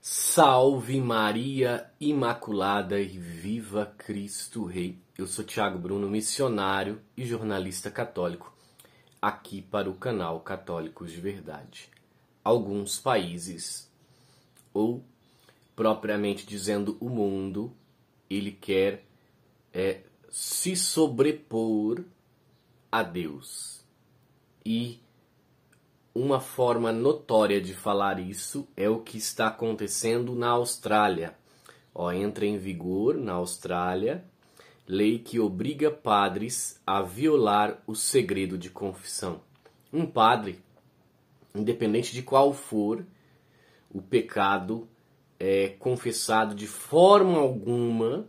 Salve Maria Imaculada e viva Cristo Rei. Eu sou Thiago Bruno, missionário e jornalista católico, aqui para o canal Católicos de Verdade. Alguns países, ou propriamente dizendo o mundo, ele quer se sobrepor a Deus. E uma forma notória de falar isso é o que está acontecendo na Austrália. Entra em vigor na Austrália lei que obriga padres a violar o segredo de confissão. Um padre, independente de qual for o pecado confessado, de forma alguma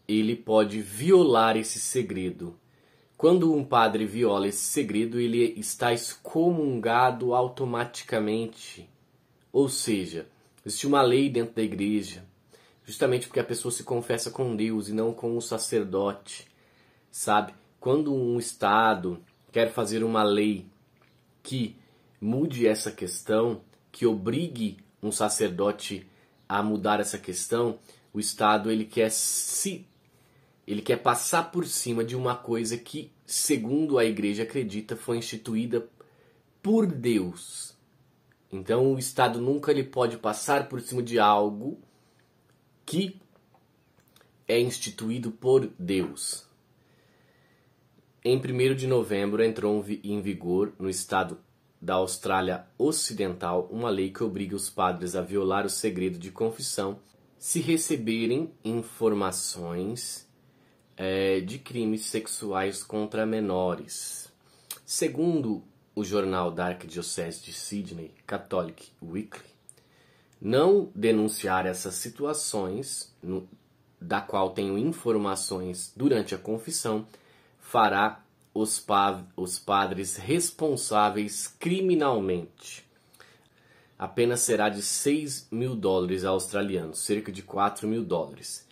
ele pode violar esse segredo. Quando um padre viola esse segredo, ele está excomungado automaticamente. Ou seja, existe uma lei dentro da igreja, justamente porque a pessoa se confessa com Deus e não com o sacerdote, sabe? Quando um Estado quer fazer uma lei que mude essa questão, que obrigue um sacerdote a mudar essa questão, o Estado ele quer passar por cima de uma coisa que, segundo a igreja acredita, foi instituída por Deus. Então o Estado nunca ele pode passar por cima de algo que é instituído por Deus. Em 1º de novembro entrou em vigor no estado da Austrália Ocidental uma lei que obriga os padres a violar o segredo de confissão se receberem informações de crimes sexuais contra menores. Segundo o jornal da Arquidiocese de Sydney, Catholic Weekly, não denunciar essas situações, da qual tenho informações durante a confissão, fará os padres responsáveis criminalmente. A pena será de $6.000 australianos, cerca de $4.000.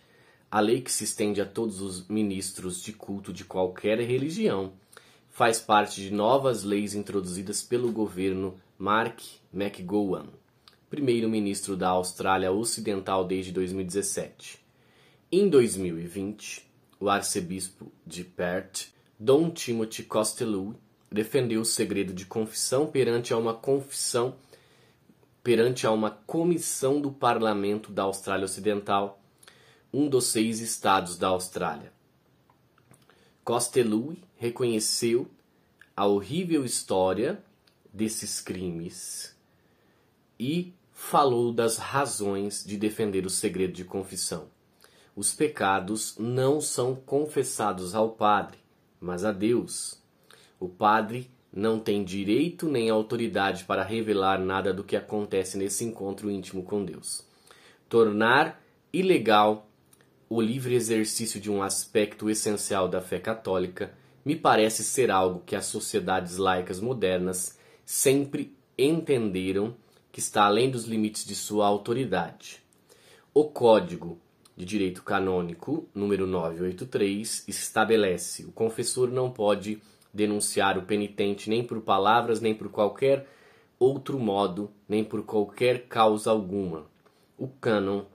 A lei, que se estende a todos os ministros de culto de qualquer religião, faz parte de novas leis introduzidas pelo governo Mark McGowan, primeiro-ministro da Austrália Ocidental desde 2017. Em 2020, o arcebispo de Perth, Dom Timothy Costello, defendeu o segredo de confissão perante a uma comissão do Parlamento da Austrália Ocidental, um dos 6 estados da Austrália. Costello reconheceu a horrível história desses crimes e falou das razões de defender o segredo de confissão. Os pecados não são confessados ao padre, mas a Deus. O padre não tem direito nem autoridade para revelar nada do que acontece nesse encontro íntimo com Deus. Tornar ilegal o livre exercício de um aspecto essencial da fé católica me parece ser algo que as sociedades laicas modernas sempre entenderam que está além dos limites de sua autoridade. O Código de Direito Canônico, número 983, estabelece: o confessor não pode denunciar o penitente nem por palavras, nem por qualquer outro modo, nem por qualquer causa alguma. O cânon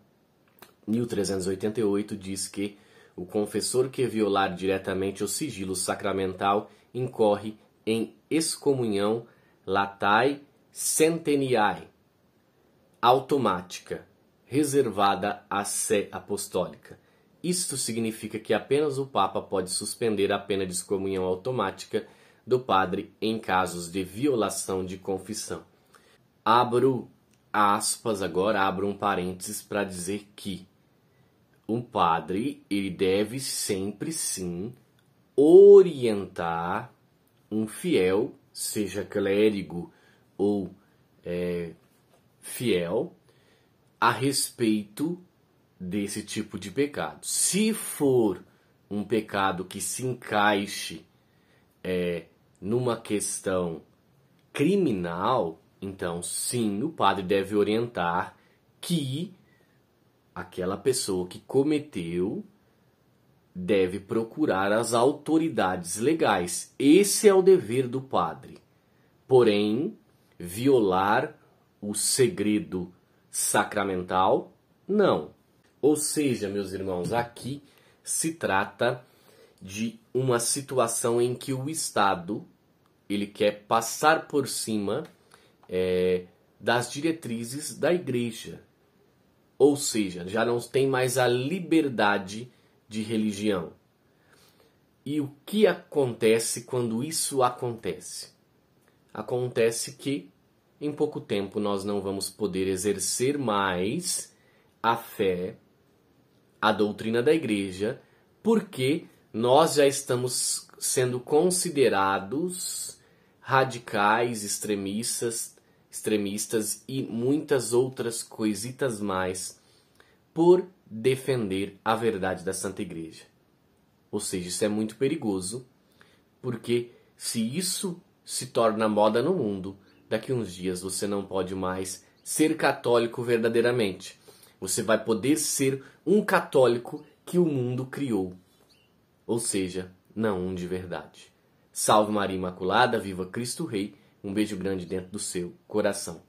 1388 diz que o confessor que violar diretamente o sigilo sacramental incorre em excomunhão latae centeniae, automática, reservada à sé apostólica. Isto significa que apenas o Papa pode suspender a pena de excomunhão automática do padre em casos de violação de confissão. Abro aspas agora, abro um parênteses para dizer que um padre ele deve sempre sim orientar um fiel, seja clérigo ou fiel, a respeito desse tipo de pecado. Se for um pecado que se encaixe numa questão criminal, então sim, o padre deve orientar que aquela pessoa que cometeu deve procurar as autoridades legais. Esse é o dever do padre. Porém, violar o segredo sacramental? Não. Ou seja, meus irmãos, aqui se trata de uma situação em que o Estado ele quer passar por cima das diretrizes da Igreja. Ou seja, já não tem mais a liberdade de religião. E o que acontece quando isso acontece? Acontece que em pouco tempo nós não vamos poder exercer mais a fé, a doutrina da Igreja, porque nós já estamos sendo considerados radicais, extremistas e muitas outras coisitas mais por defender a verdade da Santa Igreja. Ou seja, isso é muito perigoso, porque se isso se torna moda no mundo, daqui uns dias você não pode mais ser católico verdadeiramente. Você vai poder ser um católico que o mundo criou. Ou seja, não um de verdade. Salve Maria Imaculada, viva Cristo Rei. Um beijo grande dentro do seu coração.